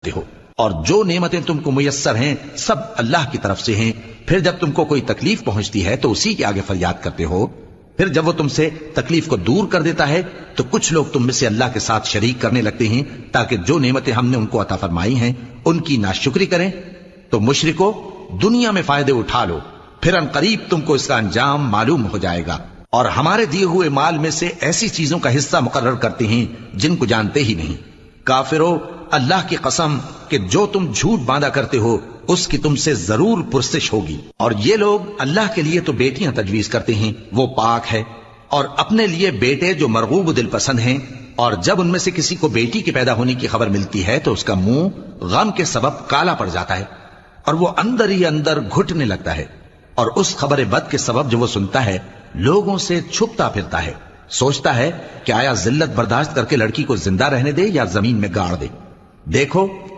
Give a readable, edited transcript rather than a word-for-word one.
ہو، اور جو نعمتیں تم کو میسر ہیں سب اللہ کی طرف سے ہیں۔ پھر جب تم کو کوئی تکلیف پہنچتی ہے تو اسی کے آگے فریاد کرتے ہو، پھر جب وہ تم سے تکلیف کو دور کر دیتا ہے تو کچھ لوگ تم میں سے اللہ کے ساتھ شریک کرنے لگتے ہیں تاکہ جو نعمتیں ہم نے ان کو عطا فرمائی ہیں ان کی ناشکری کریں۔ تو مشرکو، دنیا میں فائدے اٹھا لو، پھر ان قریب تم کو اس کا انجام معلوم ہو جائے گا، اور ہمارے دیے ہوئے مال میں سے ایسی چیزوں کا حصہ مقرر کرتے ہیں جن کو جانتے ہی نہیں۔ کافرو، اللہ کی قسم کہ جو تم جھوٹ باندھا کرتے ہو اس کی تم سے ضرور پرسش ہوگی۔ اور یہ لوگ اللہ کے لیے تو بیٹیاں تجویز کرتے ہیں، وہ پاک ہے، اور اپنے لیے بیٹے جو مرغوب دل پسند ہیں، اور جب ان میں سے کسی کو بیٹی کے پیدا ہونے کی خبر ملتی ہے تو اس کا منہ غم کے سبب کالا پڑ جاتا ہے اور وہ اندر ہی اندر گھٹنے لگتا ہے، اور اس خبر بد کے سبب جو وہ سنتا ہے لوگوں سے چھپتا پھرتا ہے، سوچتا ہے کہ آیا ذلت برداشت کر کے لڑکی کو زندہ رہنے دے یا زمین میں گاڑ دے۔ دیکھو